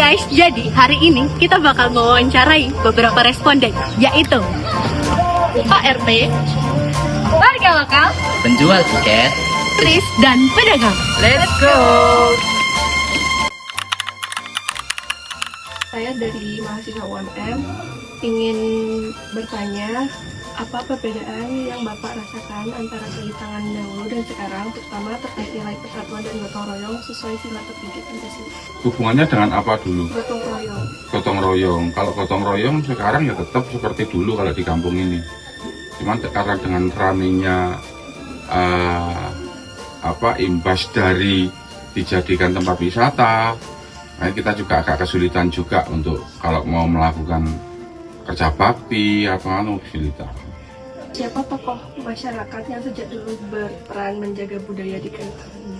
guys, jadi hari ini kita bakal mewawancarai beberapa responden, yaitu Pak RT, warga lokal, penjual tiket, turis, dan pedagang. let's go! Saya dari mahasiswa UMM ingin bertanya apa perbedaan yang Bapak rasakan antara kayu tangan dahulu dan sekarang, terutama terkait nilai persatuan dan gotong royong sesuai sila tertinggi Pancasila. Hubungannya dengan apa dulu? Gotong royong. Gotong royong. Kalau gotong royong sekarang ya tetap seperti dulu kalau di kampung ini. Cuman karena dengan ramainya imbas dari dijadikan tempat wisata, nah kita juga agak kesulitan juga untuk kalau mau melakukan kerja bakti atau kesulitan. Siapa tokoh masyarakat yang sejak dulu berperan menjaga budaya di kayu tangan ini?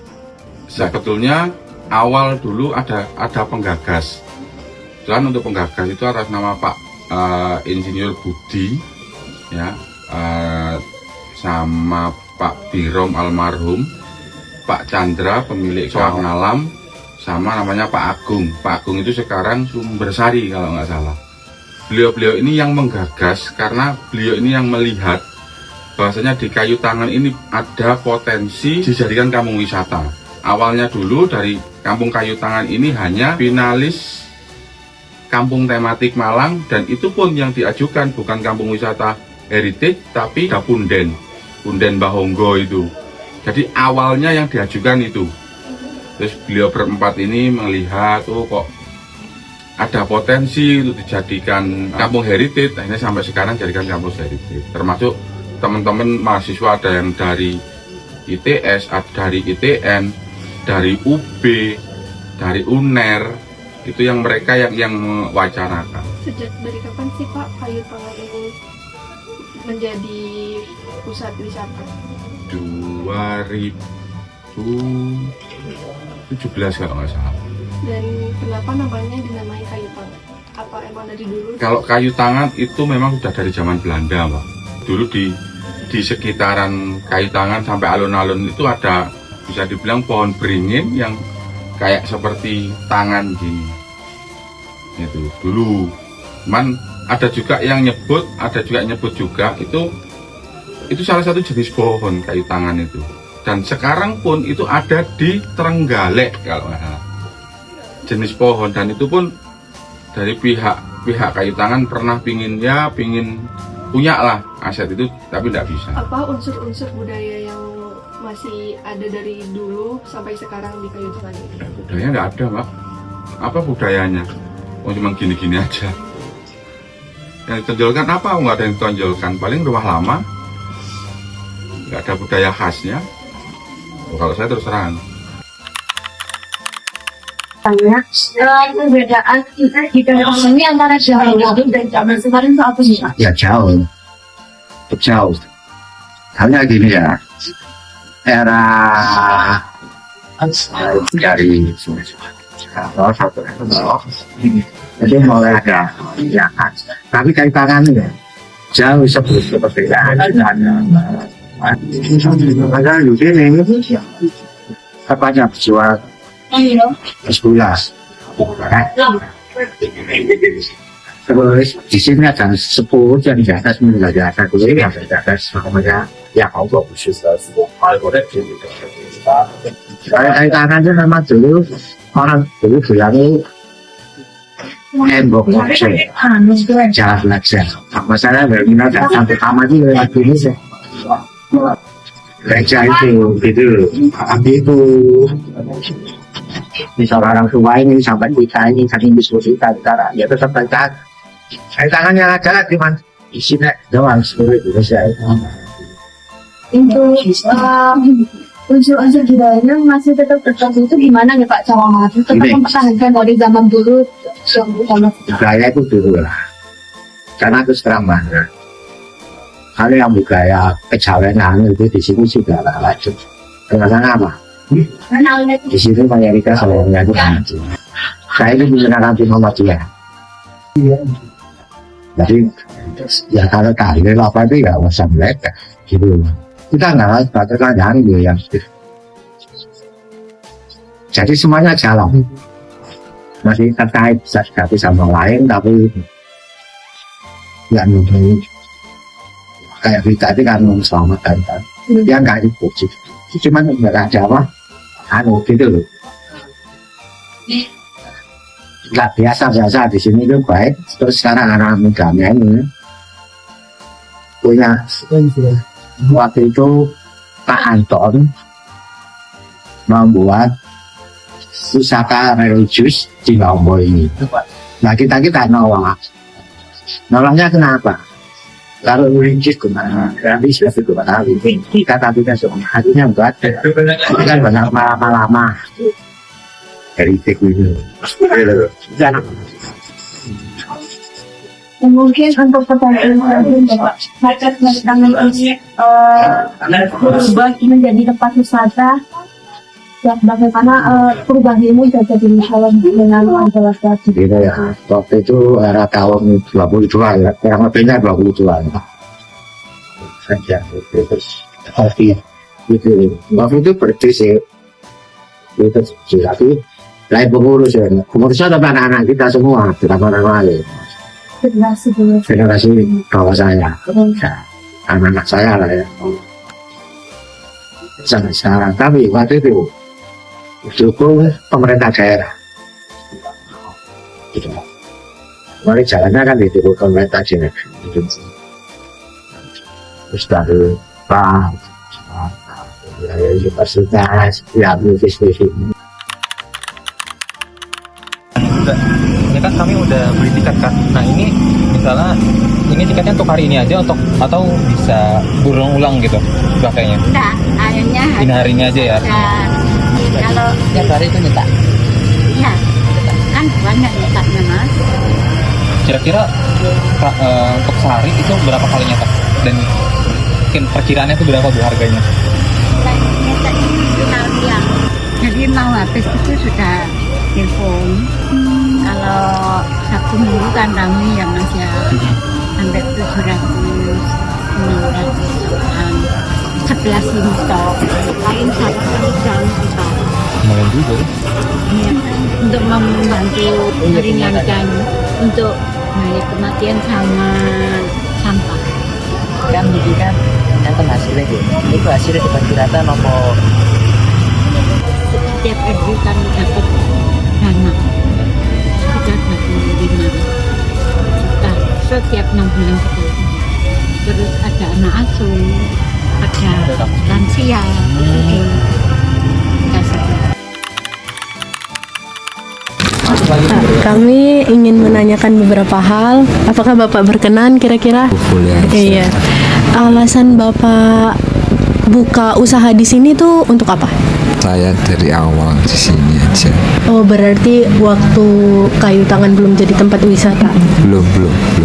Sebetulnya awal dulu ada penggagas. Dan untuk penggagas itu atas nama Pak Insinyur Budi, ya, sama Pak Birom almarhum, Pak Chandra pemilik Soang Alam, sama namanya Pak Agung. Pak Agung itu sekarang Sumbersari kalau nggak salah. Beliau-beliau ini yang menggagas karena beliau ini yang melihat bahwasanya di kayu tangan ini ada potensi dijadikan kampung wisata. Awalnya dulu dari kampung kayu tangan ini hanya finalis kampung tematik Malang, dan itu pun yang diajukan bukan kampung wisata heritage tapi Punden Bahonggo itu. Jadi awalnya yang diajukan itu. Terus beliau berempat ini melihat, oh kok ada potensi untuk dijadikan kampung heritage, akhirnya sampai sekarang jadikan kampus heritage. Termasuk teman-teman mahasiswa ada yang dari ITS, dari ITN, dari UB, dari UNER, itu yang mereka yang mewacanakan. Sejak dari kapan sih Pak kayu tangan ini menjadi pusat wisata? 2017 kalau nggak salah. Dan kenapa namanya dinamai kayu tangan? Apa emang dari dulu? Kalau kayu tangan itu memang sudah dari zaman Belanda, Pak. Dulu di sekitaran kayu tangan sampai alun-alun itu ada, bisa dibilang pohon beringin yang kayak seperti tangan gini. Itu dulu. Cuman ada juga yang nyebut, itu salah satu jenis pohon kayu tangan itu. Dan sekarang pun itu ada di Trenggalek kalau nggak salah. Jenis pohon, dan itu pun dari pihak kayu tangan pernah pingin punya lah aset itu, tapi tidak bisa. Apa unsur-unsur budaya yang masih ada dari dulu sampai sekarang di kayu tangan ini? Budaya nggak ada, Mbak. Apa budayanya? Oh, cuma gini-gini aja. Yang ditonjolkan apa? Nggak ada yang ditonjolkan. Paling rumah lama, nggak ada budaya khasnya. Oh, kalau saya terus terang. Perbedaan kita di kampung ini antara zaman dulu dan zaman sekarang itu apa sih? Ya jauh. Hanya gini ya, era dari jadi mulai ada ya, tapi kayu tangan ya jauh sebelum perbedaan. Ada di sini katanya jual sebulan. Terus di sini ada sepuh yang di atas menjadi atas kulit yang di atas namanya ya kau khusus. Kayu tangan itu memang dulu orang dulu bilangnya embok kocek jalan belajar. Masalah berbeda dan pertama itu lewat ini sih. Gereja itu gitu, itu misal orang tua ini sampai kita ini saking diskusi kita ya tetap baca kayu tangannya aja cuman isinya doang seperti itu saya. Untuk unsur-unsur budayanya masih tetap tertentu itu gimana ya Pak cara tetap mempertahankan dari zaman dulu sama budaya itu dulu lah, karena terus terang banget. Kalau yang budaya kejawenan itu di sini sudah lanjut. Karena apa? Di sini mayoritas orangnya itu maju. Saya itu menggunakan Muhammadiyah. Jadi ya kalau karir apa itu ya usah mereka gitu. Kita nggak harus batalkan yang jadi semuanya jalan. masih terkait satu sama lain, tapi nggak nunggu kayak kita itu kan selamatkan kan, dia nggak dipuji, cuman nggak ada apa, gitu loh. Nggak biasa di sini tuh baik. Terus sekarang anak mudanya ini punya waktu itu Pak Anton membuat pusaka religius di Lombok ini. Nah kita nolaknya kenapa? Kalau religius kemana? Nanti sudah tahu. Kita tapi kan hatinya buat kan banyak lama-lama dari itu. Mungkin untuk pertanyaan Bapak, market tangan ini berubah menjadi tempat wisata. Ya, bagaimana perubahan ini jadi misalnya dengan masyarakat? Gitu ya. Waktu itu era tahun 22 ya, kurang lebihnya 22. Saja terus kopi gitu. Waktu itu berdiri sih. Itu tapi lain pengurusnya ada anak-anak kita semua, tidak orang lain. Generasi bawah saya, anak-anak saya lah ya. Sampai sekarang, tapi waktu itu dukung pemerintah daerah. Gitu. Mari jalannya kan didukung pemerintah daerah. Terus dari Pak, universitas, ya bisnis. Ini kan kami udah beli tiket kan. Nah ini misalnya ini tiketnya untuk hari ini aja atau bisa berulang-ulang gitu pakainya? Enggak, akhirnya Ini hari ini aja ya. kalau Tiap hari itu nyetak. iya kan banyak nyetaknya mas. Kira-kira untuk sehari itu berapa kali nyetak? Dan mungkin perkiraannya itu berapa bu harganya? Nyetak ini final yang jadi mau habis itu sudah telepon. Kalau Sabtu Minggu kan kami yang masih sampai 700, 11 ini stok, lain 1 jam stok. Lumayan juga ya. Iya, untuk membantu meringankan untuk kematian sama sampah. Kan ini kan nanti hasilnya gitu. Itu hasilnya diperkirakan apa? Setiap RW kan dapat dana sekitar 25 juta setiap 6 bulan sekali. Terus ada anak asuh, ada lansia, itu dikasih. Kami ingin menanyakan beberapa hal. Apakah Bapak berkenan kira-kira? Iya. Alasan Bapak buka usaha di sini tuh untuk apa? Saya dari awal di sini aja. Oh, berarti waktu Kayu Tangan belum jadi tempat wisata. Belum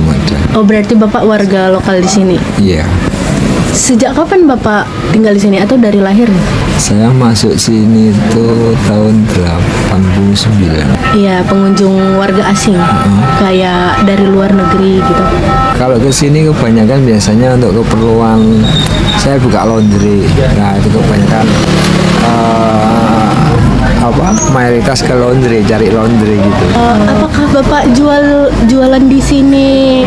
ada. Oh, berarti Bapak warga lokal di sini. Iya. Sejak kapan Bapak tinggal di sini atau dari lahir? Saya masuk sini itu tahun 89. Iya, pengunjung warga asing. Kayak dari luar negeri gitu. Kalau ke sini kebanyakan biasanya untuk keperluan saya buka laundry. Nah, itu kebanyakan mayoritas ke laundry, cari laundry gitu. Apakah Bapak jualan di sini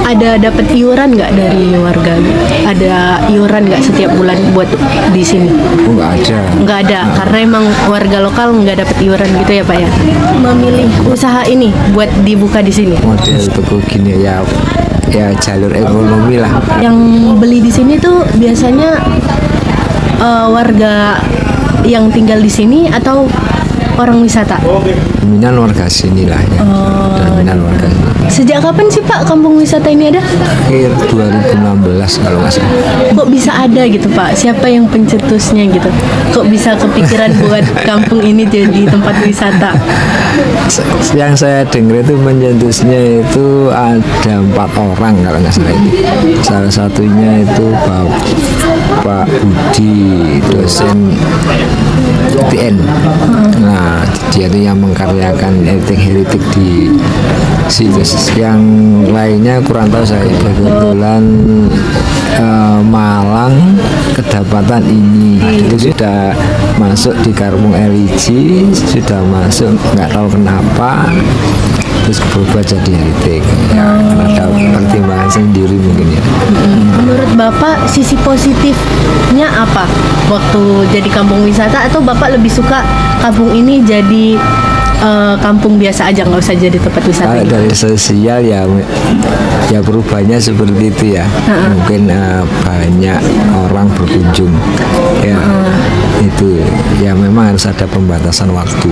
ada dapat iuran nggak dari warga? Ada iuran nggak setiap bulan buat di sini? Oh, nggak ada. Nggak ada, karena emang warga lokal nggak dapat iuran gitu ya Pak ya. Memilih usaha ini buat dibuka di sini. Model toko gini ya jalur ekonomi lah. Yang beli di sini tuh biasanya warga yang tinggal di sini atau orang wisata? Dominan warga sini lah ya. Dominan warga sini. Sejak kapan sih Pak kampung wisata ini ada? Akhir 2016 kalau nggak salah. Kok bisa ada gitu Pak? Siapa yang pencetusnya gitu? Kok bisa kepikiran buat kampung ini jadi tempat wisata? Yang saya dengar itu pencetusnya itu ada 4 orang kalau nggak salah itu. Salah satunya itu Pak Budi, dosen UTN. Nah, dia itu yang mengkaryakan heritik di situ. Yang lainnya kurang tahu saya. Kebetulan Malang kedapatan ini itu sudah masuk di Kampung Eliji, sudah masuk nggak tahu kenapa terus berubah jadi heritage ya, ada pertimbangan sendiri mungkin ya. Menurut Bapak sisi positifnya apa waktu jadi kampung wisata, atau Bapak lebih suka kampung ini jadi kampung biasa aja, nggak usah jadi tempat wisata? Kalau dari sosial ya perubahannya seperti itu ya. Mungkin banyak orang berkunjung ya. Itu ya memang harus ada pembatasan waktu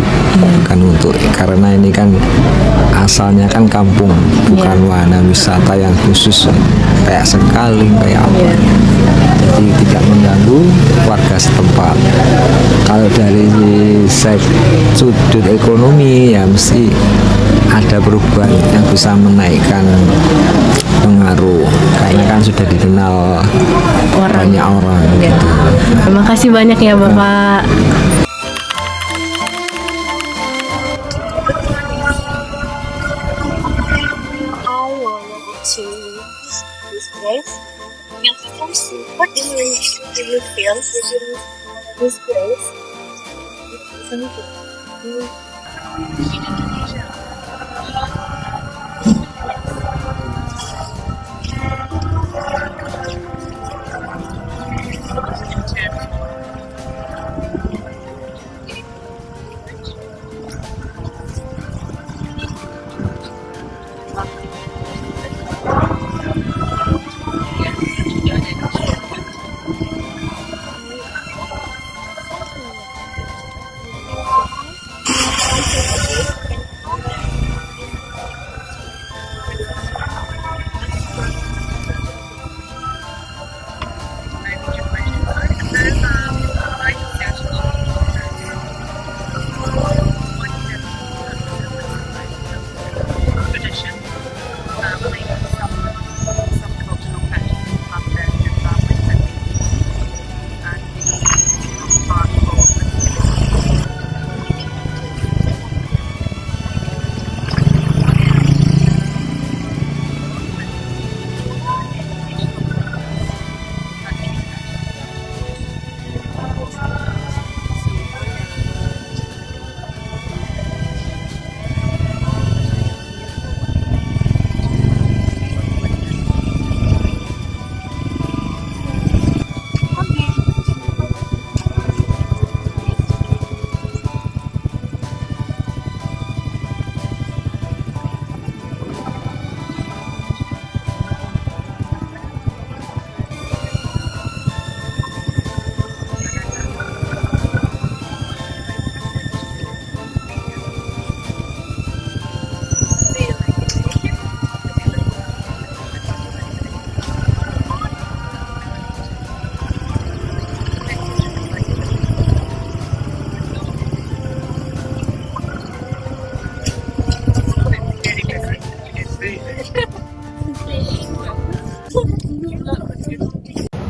kan, untuk karena ini kan asalnya kan kampung, bukan wahana wisata yang khusus kayak sekali kayak apa. Jadi tidak mengganggu warga setempat. Kalau dari sudut ekonomi ya mesti ada perubahan yang bisa menaikkan pengaruh. Kayaknya kan sudah dikenal banyak orang gitu. Terima kasih banyak ya Bapak. What do you feel visiting this place?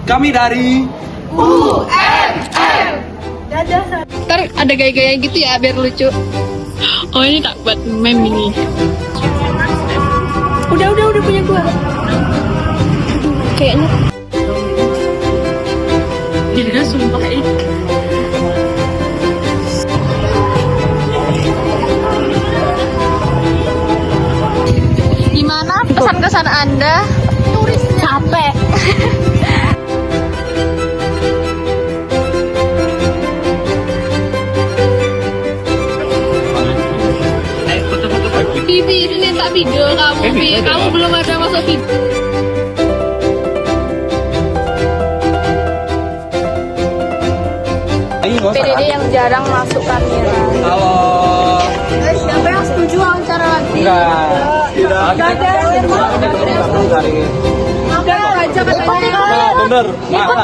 Kami dari Ntar ada gaya-gaya gitu ya biar lucu. Oh ini tak buat meme ini. Udah punya gua. Kayaknya. Gila sumpah ini. Gimana pesan-kesan Anda? Turisnya capek. Bibi ini minta video kamu, Bibi. Kamu belum ada masuk video. PDD yang jarang masuk kamera. Halo. Siapa yang setuju wawancara lagi? Enggak. Tidak. Ada aja katanya. Bener.